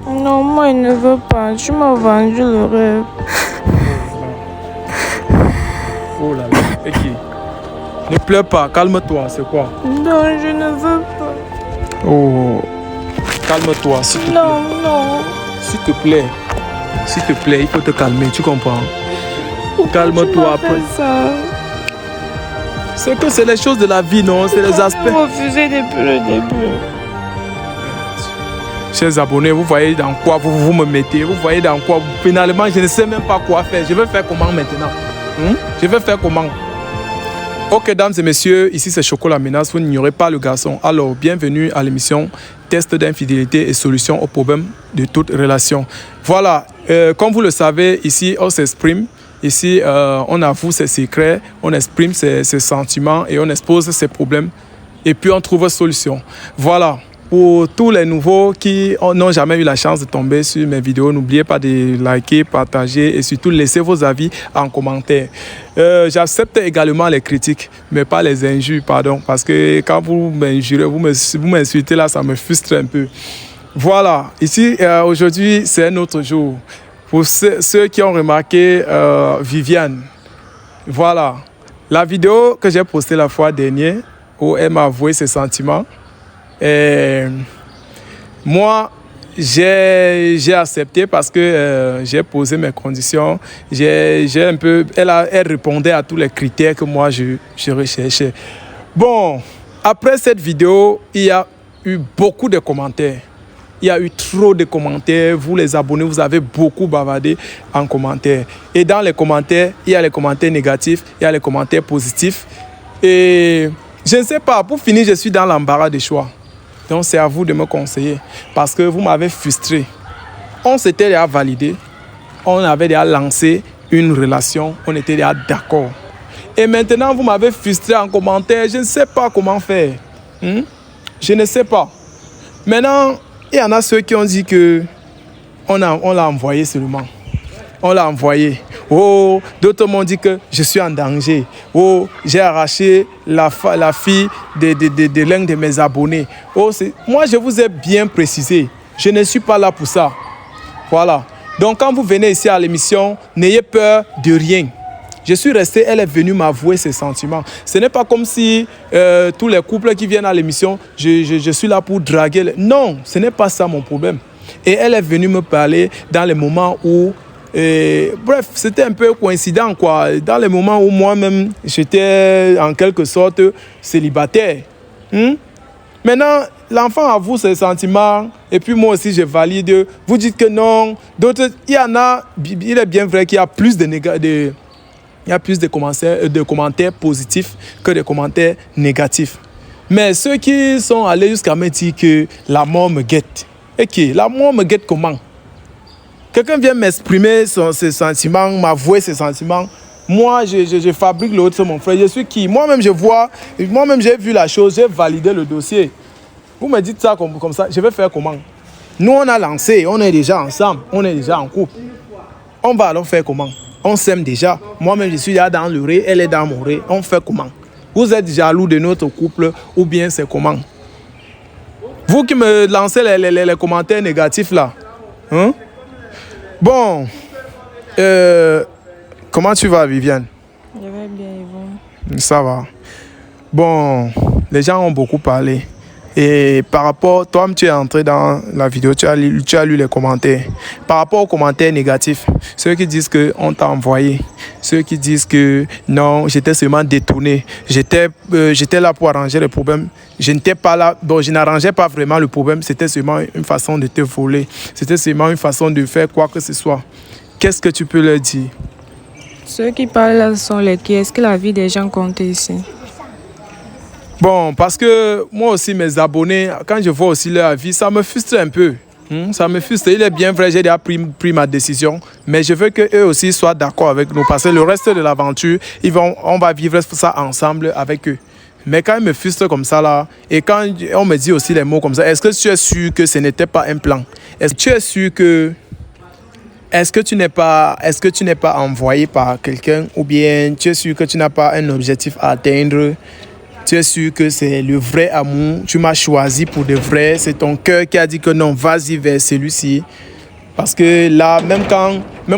Non, moi, il ne veut pas. Tu m'as vendu le rêve. Oh là là. Ok. Ne pleure pas, calme-toi, c'est quoi? Non, je ne veux pas. Oh. Calme-toi, s'il te plaît. Non, non. S'il te plaît. S'il te plaît, il faut te calmer, tu comprends? Calme-toi après. C'est que c'est les choses de la vie, non? C'est les aspects. Vous refusez depuis le début. Chers abonnés, vous voyez dans quoi vous me mettez? Vous voyez dans quoi? Finalement, je ne sais même pas quoi faire. Je vais faire comment maintenant? Je vais faire comment? Ok, dames et messieurs, ici c'est Choco la menace, vous n'ignorez pas le garçon. Alors, bienvenue à l'émission Test d'infidélité et solutions aux problèmes de toute relation. Voilà, comme vous le savez, ici on s'exprime. Ici, on avoue ses secrets, on exprime ses sentiments et on expose ses problèmes. Et puis on trouve une solution. Voilà. Pour tous les nouveaux qui n'ont jamais eu la chance de tomber sur mes vidéos, n'oubliez pas de liker, partager et surtout laisser vos avis en commentaire. J'accepte également les critiques, mais pas les injures, pardon, parce que quand vous m'injurez, vous m'insultez là, ça me frustre un peu. Voilà, ici, aujourd'hui, c'est un autre jour. Pour ceux qui ont remarqué Viviane, voilà, la vidéo que j'ai postée la fois dernière, où elle m'a avoué ses sentiments, et moi, j'ai accepté parce que j'ai posé mes conditions. Elle répondait à tous les critères que moi, je recherchais. Bon, après cette vidéo, il y a eu beaucoup de commentaires. Il y a eu trop de commentaires. Vous, les abonnés, vous avez beaucoup bavardé en commentaires. Et dans les commentaires, il y a les commentaires négatifs, il y a les commentaires positifs. Et je ne sais pas, pour finir, je suis dans l'embarras des choix. Donc, c'est à vous de me conseiller parce que vous m'avez frustré. On s'était déjà validé, on avait déjà lancé une relation, on était déjà d'accord. Et maintenant, vous m'avez frustré en commentaire, je ne sais pas comment faire. Je ne sais pas. Maintenant, il y en a ceux qui ont dit que on l'a envoyé seulement. On l'a envoyé. Oh, d'autres m'ont dit que je suis en danger. Oh, j'ai arraché la fille de l'un de mes abonnés. Oh, moi, je vous ai bien précisé. Je ne suis pas là pour ça. Voilà. Donc, quand vous venez ici à l'émission, n'ayez peur de rien. Je suis resté, elle est venue m'avouer ses sentiments. Ce n'est pas comme si tous les couples qui viennent à l'émission, je suis là pour draguer. Non, ce n'est pas ça mon problème. Et elle est venue me parler dans les moments où... bref, c'était un peu coïncident, quoi. Dans les moments où moi-même, j'étais en quelque sorte célibataire. Maintenant, l'enfant avoue ses sentiments et puis moi aussi, je valide. Vous dites que non. D'autres, il est bien vrai qu'il y a plus de commentaires positifs que de commentaires négatifs. Mais ceux qui sont allés jusqu'à me dire que la mort me guette. Ok, la mort me guette comment? Quelqu'un vient m'exprimer ses sentiments, m'avouer ses sentiments. Moi, je fabrique l'autre, c'est mon frère. Je suis qui? Moi-même, moi-même, j'ai vu la chose, j'ai validé le dossier. Vous me dites ça comme ça, je vais faire comment? Nous, on a lancé, on est déjà ensemble, on est déjà en couple. On va alors faire comment? On s'aime déjà. Moi-même, je suis là dans le ré, elle est dans mon ré. On fait comment? Vous êtes jaloux de notre couple ou bien c'est comment? Vous qui me lancez les commentaires négatifs là. Bon, comment tu vas, Viviane? Je vais bien, Yvon. Ça va. Bon, les gens ont beaucoup parlé. Et par rapport, toi, tu es entré dans la vidéo, tu as lu les commentaires. Par rapport aux commentaires négatifs, ceux qui disent qu'on t'a envoyé, ceux qui disent que non, j'étais seulement détourné, j'étais là pour arranger les problèmes. Je n'étais pas là, bon, je n'arrangeais pas vraiment le problème, c'était seulement une façon de te voler, c'était seulement une façon de faire quoi que ce soit. Qu'est-ce que tu peux leur dire? Ceux qui parlent là sont les qui? Est-ce que la vie des gens compte ici? Bon, parce que moi aussi, mes abonnés, quand je vois aussi leur avis, ça me frustre un peu. Ça me frustre. Il est bien vrai, j'ai déjà pris ma décision, mais je veux qu'eux aussi soient d'accord avec nous, parce que le reste de l'aventure, on va vivre ça ensemble avec eux. Mais quand ils me frustrent comme ça, là, et quand on me dit aussi les mots comme ça, est-ce que tu es sûr que ce n'était pas un plan? Est-ce que tu es sûr que... Est-ce que tu n'es pas envoyé par quelqu'un, ou bien tu es sûr que tu n'as pas un objectif à atteindre? Tu es sûr que c'est le vrai amour. Tu m'as choisi pour de vrai. C'est ton cœur qui a dit que non, vas-y vers celui-ci. Parce que là, même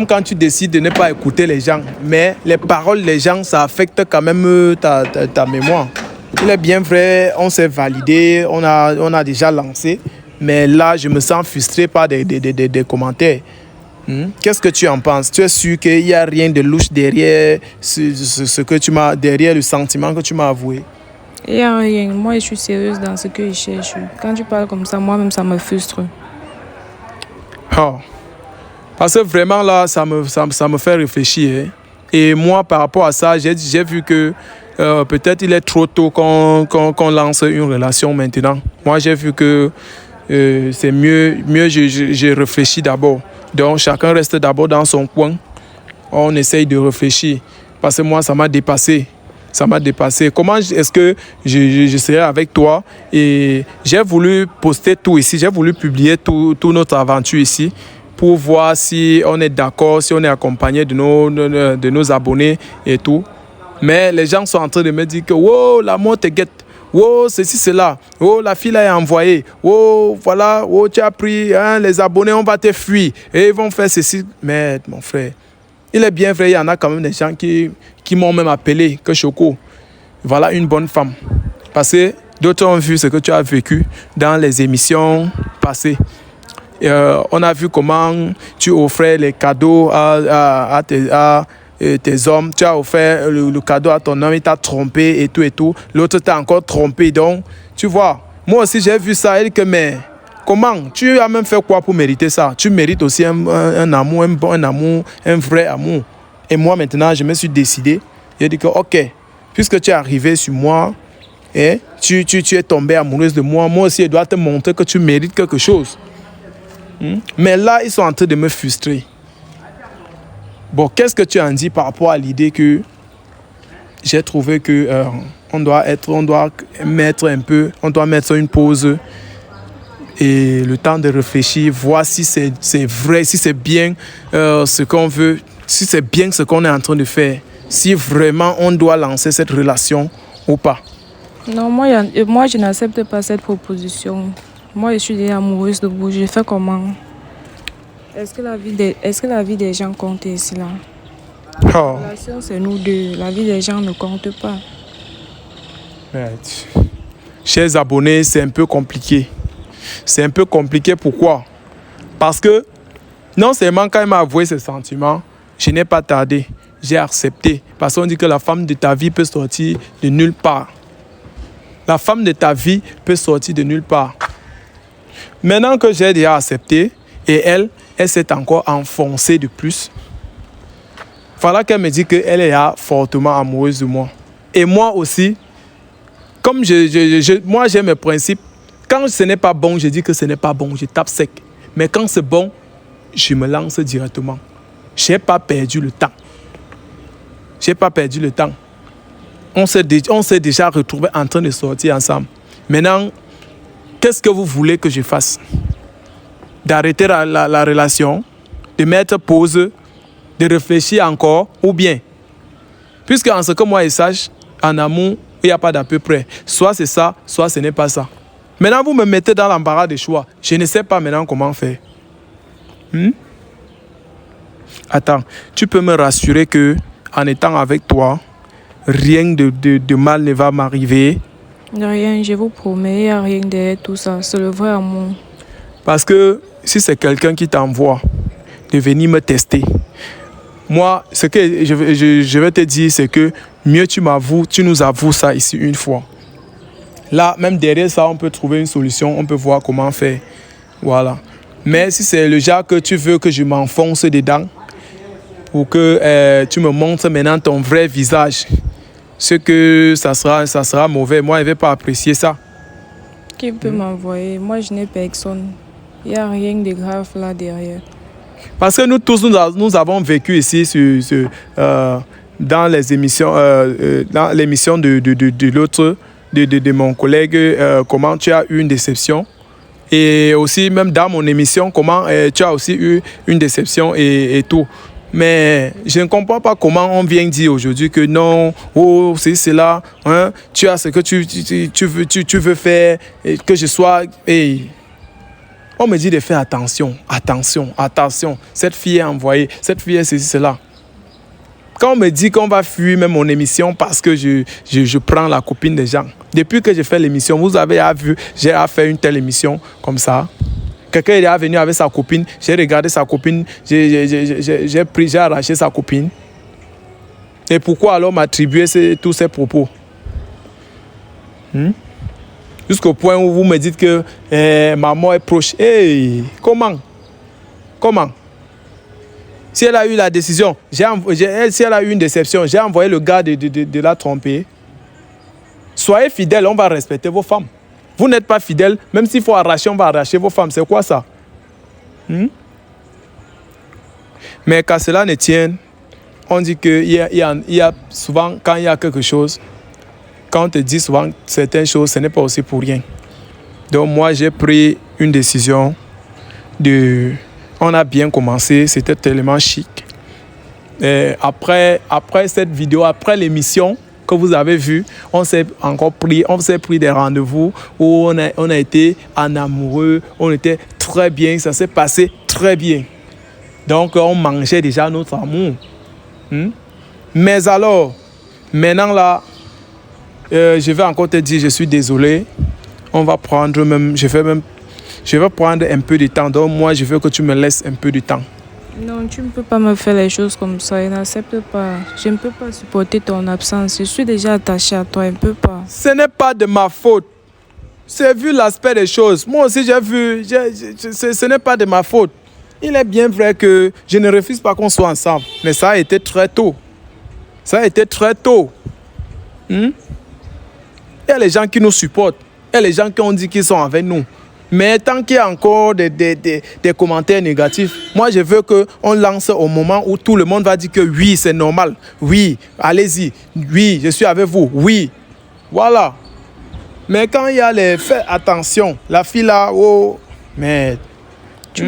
quand tu décides de ne pas écouter les gens, mais les paroles des gens, ça affecte quand même ta mémoire. Il est bien vrai, on s'est validé, on a déjà lancé, mais là, je me sens frustré par des commentaires. Qu'est-ce que tu en penses? Tu es sûr qu'il n'y a rien de louche derrière ce que tu m'as, derrière le sentiment que tu m'as avoué? Il n'y a rien. Moi, je suis sérieuse dans ce que je cherche. Quand tu parles comme ça, moi-même, ça me frustre. Oh. Parce que vraiment là, ça me fait réfléchir. Hein. Et moi, par rapport à ça, j'ai vu que peut-être il est trop tôt qu'on lance une relation maintenant. Moi, j'ai vu que c'est mieux je réfléchis d'abord. Donc, chacun reste d'abord dans son coin. On essaye de réfléchir. Parce que moi, ça m'a dépassé. Ça m'a dépassé. Comment est-ce que je serai avec toi? Et j'ai voulu poster tout ici. J'ai voulu publier toute notre aventure ici pour voir si on est d'accord, si on est accompagné de nos abonnés et tout. Mais les gens sont en train de me dire que wow, l'amour te guette. Wow, ceci, cela. Oh, la fille a envoyé. Oh, voilà. Oh, tu as pris hein, les abonnés, on va te fuir. Et ils vont faire ceci. Mais mon frère, il est bien vrai, il y en a quand même des gens qui m'ont même appelé que Choco, voilà une bonne femme. Parce que d'autres ont vu ce que tu as vécu dans les émissions passées. On a vu comment tu offrais les cadeaux à tes hommes. Tu as offert le cadeau à ton homme, il t'a trompé et tout et tout. L'autre t'a encore trompé. Donc, tu vois, moi aussi j'ai vu ça. Elle que mais comment? Tu as même fait quoi pour mériter ça? Tu mérites aussi un amour, un amour, un vrai amour. Et moi maintenant, je me suis décidé. J'ai dit que ok, puisque tu es arrivé sur moi, et tu es tombée amoureuse de moi, moi aussi je dois te montrer que tu mérites quelque chose. Mais là, ils sont en train de me frustrer. Bon, qu'est-ce que tu en dis par rapport à l'idée que j'ai trouvé que on doit mettre une pause et le temps de réfléchir, voir si c'est vrai, si c'est bien ce qu'on veut, si c'est bien ce qu'on est en train de faire, si vraiment on doit lancer cette relation ou pas. Non, moi je n'accepte pas cette proposition. Moi, je suis déjà amoureuse de vous. Je fais comment? Est-ce que la vie des gens compte ici là? Oh. La relation, c'est nous deux. La vie des gens ne compte pas. Chers abonnés, c'est un peu compliqué. C'est un peu compliqué, pourquoi? Parce que non seulement quand il m'a avoué ses sentiments, je n'ai pas tardé, j'ai accepté. Parce qu'on dit que la femme de ta vie peut sortir de nulle part. La femme de ta vie peut sortir de nulle part. Maintenant que j'ai déjà accepté, et elle s'est encore enfoncée de plus. Voilà qu'elle me dit qu'elle est fortement amoureuse de moi. Et moi aussi, comme moi j'ai mes principes, quand ce n'est pas bon, je dis que ce n'est pas bon, je tape sec. Mais quand c'est bon, je me lance directement. Je n'ai pas perdu le temps. Je n'ai pas perdu le temps. On s'est déjà retrouvés en train de sortir ensemble. Maintenant, qu'est-ce que vous voulez que je fasse? D'arrêter la relation, de mettre pause, de réfléchir encore, ou bien, puisque en ce que moi je sache, en amour, il n'y a pas d'à peu près. Soit c'est ça, soit ce n'est pas ça. Maintenant, vous me mettez dans l'embarras des choix. Je ne sais pas maintenant comment faire. Attends, tu peux me rassurer que en étant avec toi, rien de mal ne va m'arriver. Rien, je vous promets, il n'y a rien derrière tout ça. C'est le vrai amour. Parce que si c'est quelqu'un qui t'envoie de venir me tester, moi, ce que je vais te dire, c'est que mieux tu nous avoues ça ici une fois. Là, même derrière ça, on peut trouver une solution, on peut voir comment faire. Voilà. Mais si c'est le genre que tu veux que je m'enfonce dedans, ou que tu me montres maintenant ton vrai visage, ce que ça sera mauvais. Moi, je ne vais pas apprécier ça. Qui peut m'envoyer? Moi, je n'ai personne. Il n'y a rien de grave là derrière. Parce que nous tous, nous avons vécu ici dans les émissions, dans l'émission de mon collègue, comment tu as eu une déception. Et aussi, même dans mon émission, comment tu as aussi eu une déception et tout. Mais je ne comprends pas comment on vient dire aujourd'hui que non, oh, c'est cela, hein, tu as ce que tu veux faire, et que je sois... Hey. On me dit de faire attention, attention, attention. Cette fille est envoyée, cette fille est ceci, cela. Quand on me dit qu'on va fuir même mon émission parce que je prends la copine des gens. Depuis que j'ai fait l'émission, vous avez vu, j'ai fait une telle émission comme ça. Quelqu'un est venu avec sa copine, j'ai regardé sa copine, j'ai arraché sa copine. Et pourquoi alors m'attribuer tous ces propos? Jusqu'au point où vous me dites que maman est proche. Hey, comment? Si elle a eu la décision, si elle a eu une déception, j'ai envoyé le gars de la tromper. Soyez fidèles, on va respecter vos femmes. Vous n'êtes pas fidèles, même s'il faut arracher, on va arracher vos femmes. C'est quoi ça? Mais qu'à cela ne tienne, on dit qu'il y a souvent, quand il y a quelque chose, quand on te dit souvent certaines choses, ce n'est pas aussi pour rien. Donc moi, j'ai pris une décision On a bien commencé, c'était tellement chic. Et après cette vidéo, après l'émission que vous avez vue, on s'est pris des rendez-vous où on a été en amoureux, on était très bien, ça s'est passé très bien. Donc on mangeait déjà notre amour. Mais alors, maintenant là, je vais encore te dire, je suis désolé. On va prendre même, je vais prendre un peu de temps. Donc moi, je veux que tu me laisses un peu de temps. Non, tu ne peux pas me faire les choses comme ça. Je n'accepte pas. Je ne peux pas supporter ton absence. Je suis déjà attachée à toi. Je ne peux pas. Ce n'est pas de ma faute. J'ai vu l'aspect des choses. Moi aussi, j'ai vu. Ce n'est pas de ma faute. Il est bien vrai que je ne refuse pas qu'on soit ensemble. Mais ça a été très tôt. Ça a été très tôt. Il y a les gens qui nous supportent. Il y a les gens qui ont dit qu'ils sont avec nous. Mais tant qu'il y a encore des commentaires négatifs, moi je veux qu'on lance au moment où tout le monde va dire que oui, c'est normal. Oui, allez-y. Oui, je suis avec vous. Oui. Voilà. Mais quand il y a les... Fais attention. La fille là, oh... Mais... Tu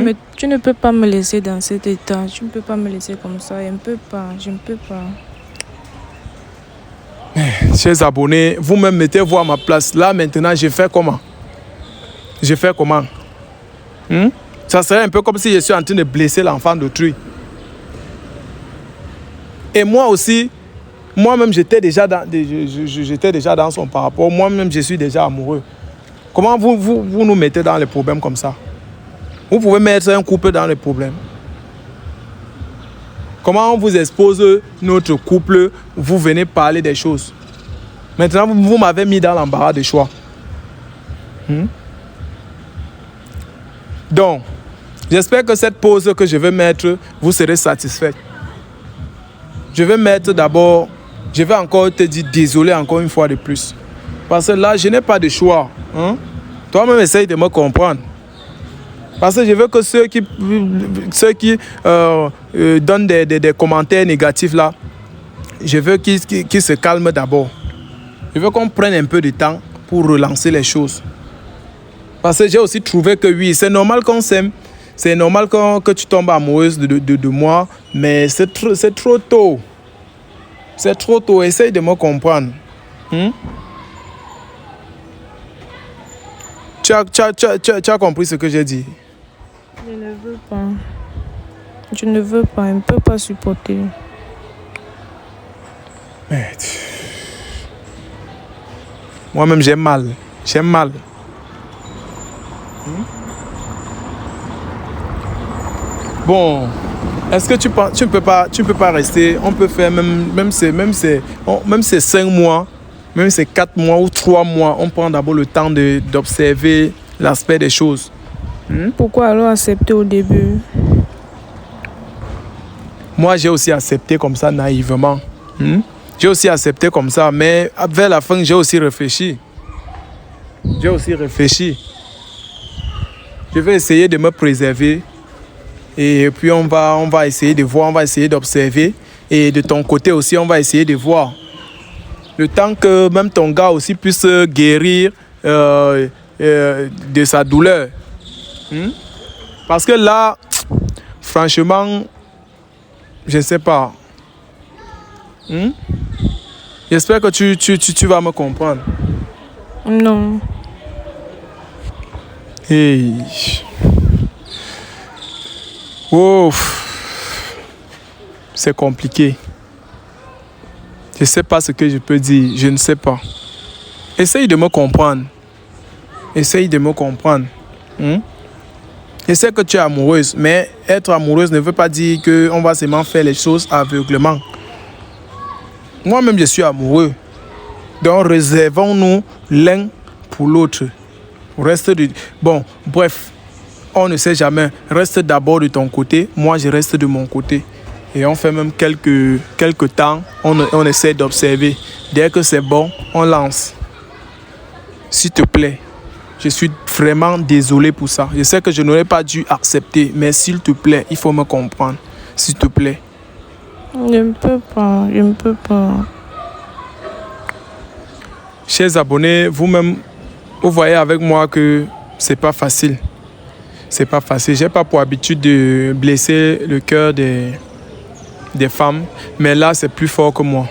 ne peux pas me laisser dans cet état. Tu ne peux pas me laisser comme ça. Je ne peux pas. Je ne peux pas. Chers abonnés, vous-même mettez-vous à ma place. Là, maintenant, je fais comment? Je fais comment? Ça serait un peu comme si je suis en train de blesser l'enfant d'autrui. Et moi aussi, moi-même, j'étais déjà dans son par rapport. Moi-même, je suis déjà amoureux. Comment vous nous mettez dans les problèmes comme ça? Vous pouvez mettre un couple dans les problèmes. Comment on vous expose notre couple? Vous venez parler des choses. Maintenant, vous m'avez mis dans l'embarras de choix. Donc, j'espère que cette pause que je vais mettre, vous serez satisfait. Je vais mettre d'abord, je vais encore te dire désolé encore une fois de plus. Parce que là, je n'ai pas de choix. Toi-même, essaye de me comprendre. Parce que je veux que ceux qui donnent des commentaires négatifs là, je veux qu'ils se calment d'abord. Je veux qu'on prenne un peu de temps pour relancer les choses. Parce que j'ai aussi trouvé que oui, c'est normal qu'on s'aime. C'est normal que tu tombes amoureuse de moi. Mais c'est trop tôt. C'est trop tôt. Essaye de me comprendre. Tu as compris ce que j'ai dit? Je ne veux pas. Je ne veux pas. Je ne peux pas supporter. Moi-même, j'ai mal. J'ai mal. Bon, est-ce que tu ne peux pas rester? On peut faire même ces 5 mois, même ces 4 mois ou 3 mois, on prend d'abord le temps d'observer l'aspect des choses. Pourquoi alors accepter au début? Moi, j'ai aussi accepté comme ça naïvement. J'ai aussi accepté comme ça, mais vers la fin, j'ai aussi réfléchi. Je vais essayer de me préserver. Et puis, on va essayer de voir, on va essayer d'observer. Et de ton côté aussi, on va essayer de voir. Le temps que même ton gars aussi puisse guérir de sa douleur. Parce que là, franchement, Je ne sais pas. J'espère que tu vas me comprendre. Non. Hey. Oh. C'est compliqué. Je ne sais pas ce que je peux dire. Je ne sais pas. Essaye de me comprendre. Essaye de me comprendre. Je sais que tu es amoureuse, mais être amoureuse ne veut pas dire qu'on va seulement faire les choses aveuglément. Moi-même, je suis amoureux. Donc, réservons-nous l'un pour l'autre. Bon, bref, on ne sait jamais. Reste d'abord de ton côté, moi je reste de mon côté. Et on fait même quelques temps, on essaie d'observer. Dès que c'est bon, on lance. S'il te plaît, je suis vraiment désolé pour ça. Je sais que je n'aurais pas dû accepter, mais s'il te plaît, il faut me comprendre. S'il te plaît. Je ne peux pas. Chers abonnés, vous-même, vous voyez avec moi que c'est pas facile. C'est pas facile. J'ai pas pour habitude de blesser le cœur des femmes, mais là, c'est plus fort que moi.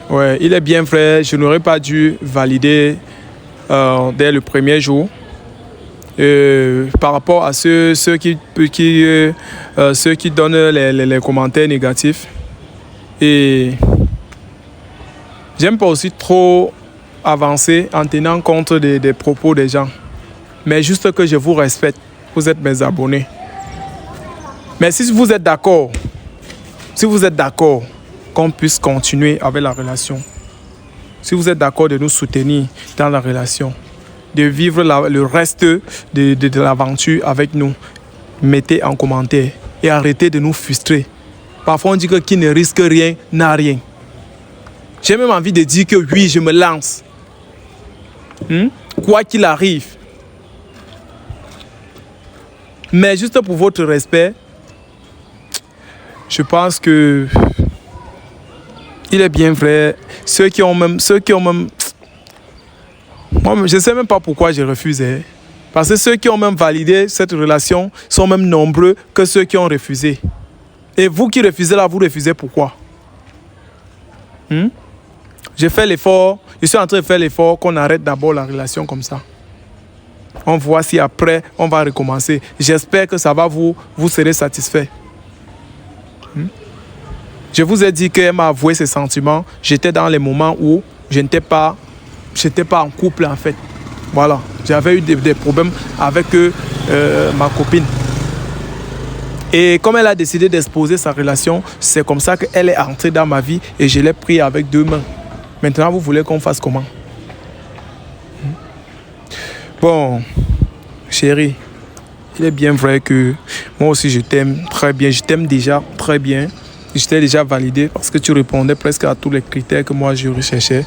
Ouais, il est bien vrai, je n'aurais pas dû valider dès le premier jour. Par rapport à ceux qui donnent les commentaires négatifs. Et j'aime pas aussi trop avancer en tenant compte des propos des gens. Mais juste que je vous respecte, vous êtes mes abonnés. Mais si vous êtes d'accord, qu'on puisse continuer avec la relation, si vous êtes d'accord de nous soutenir dans la relation, de vivre le reste de l'aventure avec nous, mettez en commentaire et arrêtez de nous frustrer. Parfois on dit que qui ne risque rien n'a rien. J'ai même envie de dire que oui, je me lance. Quoi qu'il arrive. Mais juste pour votre respect, je pense que il est bien vrai. Ceux qui ont même moi, je ne sais même pas pourquoi j'ai refusé. Parce que ceux qui ont même validé cette relation sont même nombreux que ceux qui ont refusé. Et vous qui refusez là, vous refusez pourquoi? J'ai fait l'effort, je suis en train de faire l'effort qu'on arrête d'abord la relation comme ça. On voit si après, on va recommencer. J'espère que ça va vous serez satisfait. Je vous ai dit qu'elle m'a avoué ses sentiments. J'étais dans les moments où je n'étais pas en couple en fait. Voilà, j'avais eu des problèmes avec ma copine. Et comme elle a décidé d'exposer sa relation, c'est comme ça qu'elle est entrée dans ma vie et je l'ai pris avec 2 mains. Maintenant, vous voulez qu'on fasse comment? Bon, chérie, il est bien vrai que moi aussi je t'aime très bien. Je t'aime déjà très bien. Je t'ai déjà validé parce que tu répondais presque à tous les critères que moi je recherchais.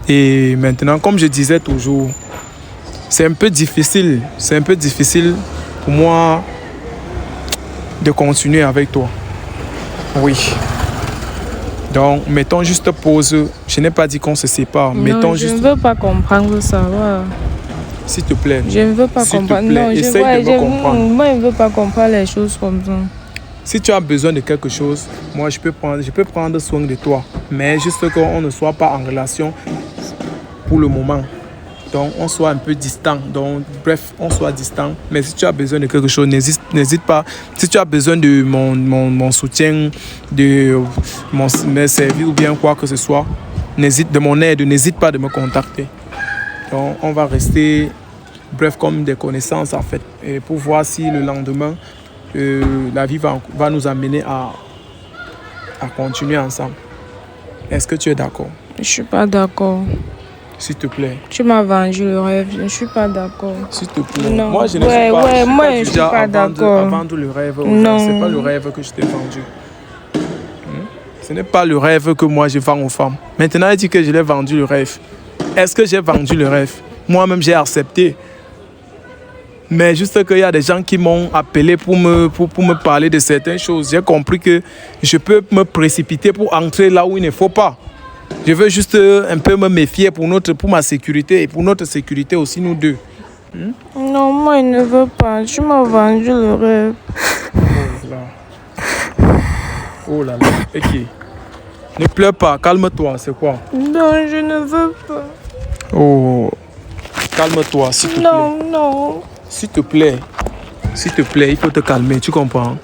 Et maintenant, comme je disais toujours, c'est un peu difficile pour moi de continuer avec toi. Oui. Donc, mettons juste pause. Je n'ai pas dit qu'on se sépare. Non, je ne veux pas comprendre ça. Ouais. S'il te plaît. Je ne veux pas comprendre. Non, essaye de me comprendre. Moi, je ne veux pas comprendre les choses comme ça. Si tu as besoin de quelque chose, moi, je peux prendre soin de toi. Mais juste qu'on ne soit pas en relation pour le moment. Donc, on soit un peu distant. Donc, bref, on soit distant. Mais si tu as besoin de quelque chose, n'hésite pas. Si tu as besoin de mon soutien, de mes services ou bien quoi que ce soit, de mon aide, n'hésite pas de me contacter. Donc, on va rester, bref, comme des connaissances en fait. Et pour voir si le lendemain, la vie va nous amener à continuer ensemble. Est-ce que tu es d'accord? Je ne suis pas d'accord. S'il te plaît. Tu m'as vendu le rêve. Je ne suis pas d'accord. S'il te plaît. Non. Moi, je ne suis pas d'accord. à vendre le rêve. Non. Ce n'est pas le rêve que je t'ai vendu. Ce n'est pas le rêve que moi je vends aux femmes. Maintenant, elle dit que je l'ai vendu le rêve. Est-ce que j'ai vendu le rêve? Moi-même, j'ai accepté. Mais juste qu'il y a des gens qui m'ont appelé pour me parler de certaines choses. J'ai compris que je peux me précipiter pour entrer là où il ne faut pas. Je veux juste un peu me méfier pour ma sécurité et pour notre sécurité aussi, nous deux. Non, moi, il ne veut pas. Tu m'as vendu le rêve. Oh là là. Ok. Ne pleure pas, calme-toi, c'est quoi? Non, je ne veux pas. Oh. Calme-toi, s'il te plaît. Non, non. S'il te plaît. S'il te plaît, il faut te calmer, tu comprends?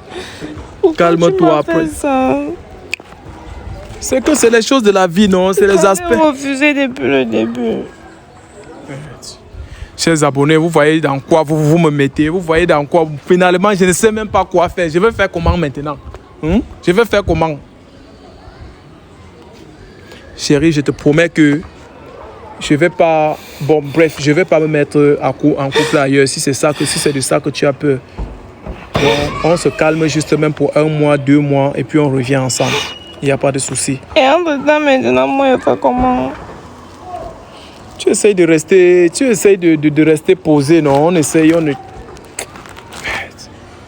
Pourquoi Calme-toi tu m'as après. fait ça? C'est que c'est les choses de la vie, non? C'est les aspects. Tu m'avais refusé depuis le début. Chers abonnés, vous voyez dans quoi vous me mettez, vous voyez dans quoi. Finalement, je ne sais même pas quoi faire. Je vais faire comment maintenant? Je vais faire comment? Chérie, je te promets que je vais pas. Bon, bref, je vais pas me mettre en couple ailleurs si c'est de ça que tu as peur. Bon, on se calme juste même pour 1 mois, 2 mois et puis on revient ensemble. Il n'y a pas de souci. Et en dedans, maintenant, moi, je fais comment? Tu essayes de rester posé, non? On essaye, on ne...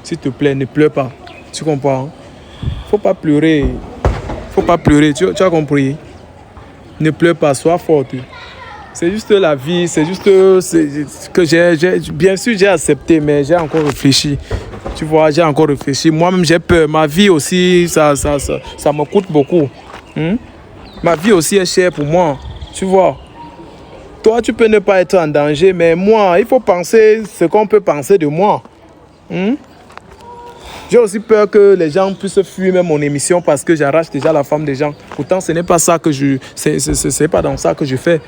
S'il te plaît, ne pleure pas. Tu comprends? Faut pas pleurer. Faut pas pleurer, tu as compris? Ne pleure pas, sois forte. C'est juste la vie, c'est juste que bien sûr, j'ai accepté, mais j'ai encore réfléchi. Tu vois, j'ai encore réfléchi. Moi-même, j'ai peur. Ma vie aussi, ça me coûte beaucoup. Ma vie aussi est chère pour moi. Tu vois. Toi, tu peux ne pas être en danger, mais moi, il faut penser ce qu'on peut penser de moi. J'ai aussi peur que les gens puissent fuir même mon émission parce que j'arrache déjà la femme des gens. Pourtant, ce n'est pas ça que c'est pas dans ça que je fais.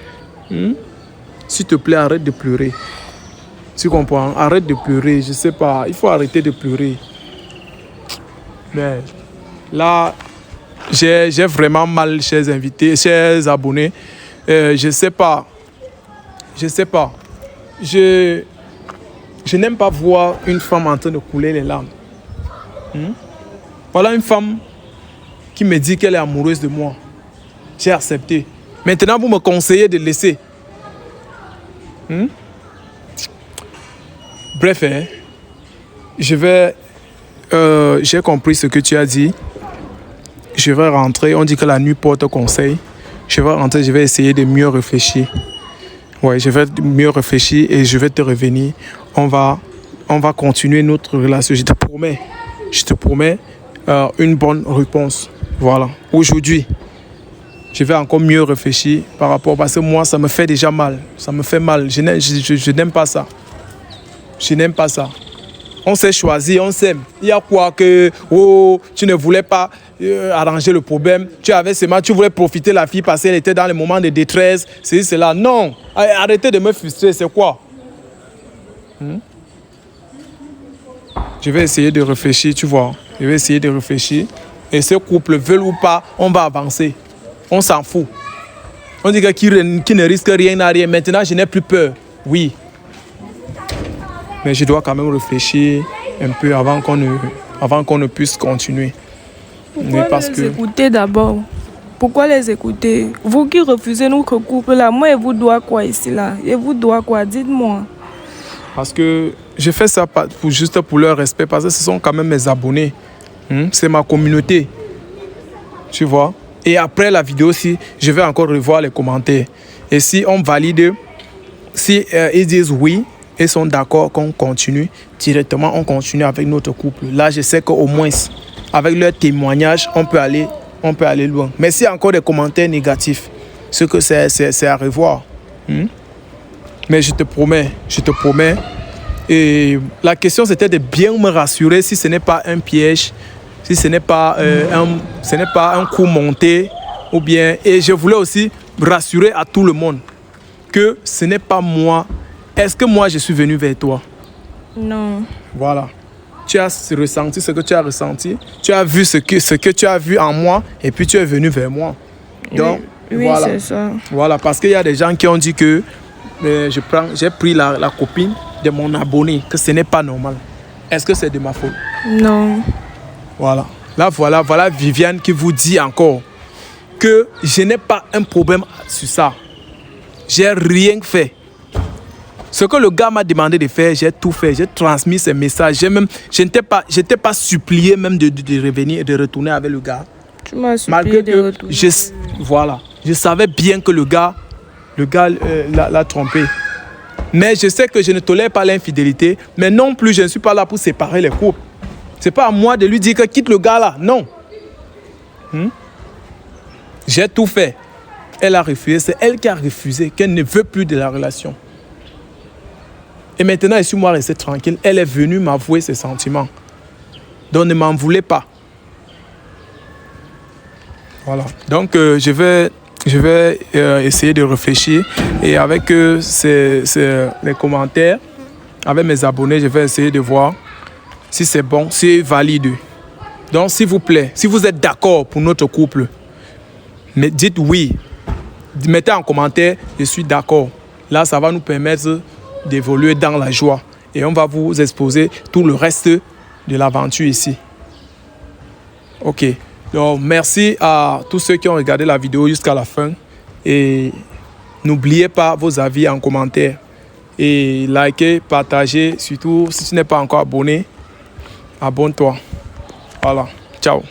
S'il te plaît, arrête de pleurer. Tu comprends? Arrête de pleurer, je sais pas. Il faut arrêter de pleurer. Mais là, j'ai vraiment mal, chers invités, chers abonnés. Je sais pas. Je n'aime pas voir une femme en train de couler les larmes. Voilà une femme qui me dit qu'elle est amoureuse de moi. J'ai accepté. Maintenant, vous me conseillez de laisser. Bref, j'ai compris ce que tu as dit. Je vais rentrer. On dit que la nuit porte conseil. Je vais rentrer, je vais essayer de mieux réfléchir. Ouais, je vais mieux réfléchir et je vais te revenir. On va continuer notre relation. Je te promets une bonne réponse. Voilà. Aujourd'hui, je vais encore mieux réfléchir par rapport, parce que moi, ça me fait déjà mal. Ça me fait mal. Je n'aime pas ça. Je n'aime pas ça. On s'est choisi, on s'aime. Il y a quoi que, tu ne voulais pas arranger le problème. Tu voulais profiter de la fille parce qu'elle était dans le moment de détresse. C'est cela. Non. Arrêtez de me frustrer. C'est quoi? Je vais essayer de réfléchir, tu vois. Je vais essayer de réfléchir. Et ce couple, veut ou pas, on va avancer. On s'en fout. On dit que qui ne risque rien n'a rien. Maintenant, je n'ai plus peur. Oui. Mais je dois quand même réfléchir un peu avant qu'on ne puisse continuer. Pourquoi les écouter d'abord? Pourquoi les écouter? Vous qui refusez notre couple là, moi et vous dois quoi ici là? Et vous doit quoi? Dites-moi. Parce que je fais ça juste pour leur respect, parce que ce sont quand même mes abonnés. C'est ma communauté. Tu vois? Et après la vidéo aussi, je vais encore revoir les commentaires. Et si on valide, si ils disent oui, ils sont d'accord qu'on continue, directement on continue avec notre couple. Là, je sais qu'au moins, avec leur témoignage, on peut aller loin. Mais s'il y a encore des commentaires négatifs, c'est que c'est à revoir. Mais je te promets. Et la question, c'était de bien me rassurer si ce n'est pas un piège, si ce n'est pas un coup monté, ou bien. Et je voulais aussi rassurer à tout le monde que ce n'est pas moi. Est-ce que moi, je suis venu vers toi? Non. Voilà. Tu as ressenti ce que tu as ressenti. Tu as vu ce que tu as vu en moi et puis tu es venu vers moi. Donc, oui, voilà. C'est ça. Voilà, parce qu'il y a des gens qui ont dit que j'ai pris la copine de mon abonné, que ce n'est pas normal. Est-ce que c'est de ma faute? Non. Voilà. Là, voilà Viviane qui vous dit encore que je n'ai pas un problème sur ça. J'ai rien fait. Ce que le gars m'a demandé de faire, j'ai tout fait. J'ai transmis ses messages. Je n'étais pas supplié même de revenir et de retourner avec le gars. Tu m'as supplié de retourner. Voilà. Je savais bien que le gars l'a trompé. Mais je sais que je ne tolère pas l'infidélité. Mais non plus, je ne suis pas là pour séparer les couples. Ce n'est pas à moi de lui dire que quitte le gars là. Non. J'ai tout fait. Elle a refusé. C'est elle qui a refusé, qu'elle ne veut plus de la relation. Et maintenant, je suis moi resté tranquille. Elle est venue m'avouer ses sentiments. Donc, ne m'en voulez pas. Voilà. Donc, je vais essayer de réfléchir. Et avec les commentaires, avec mes abonnés, je vais essayer de voir si c'est bon, si c'est valide. Donc, s'il vous plaît, si vous êtes d'accord pour notre couple, mais dites oui. Mettez en commentaire, je suis d'accord. Là, ça va nous permettre d'évoluer dans la joie. Et on va vous exposer tout le reste de l'aventure ici. Ok. Donc, merci à tous ceux qui ont regardé la vidéo jusqu'à la fin. Et n'oubliez pas vos avis en commentaire. Et likez, partagez. Surtout, si tu n'es pas encore abonné, abonne-toi. Voilà. Ciao.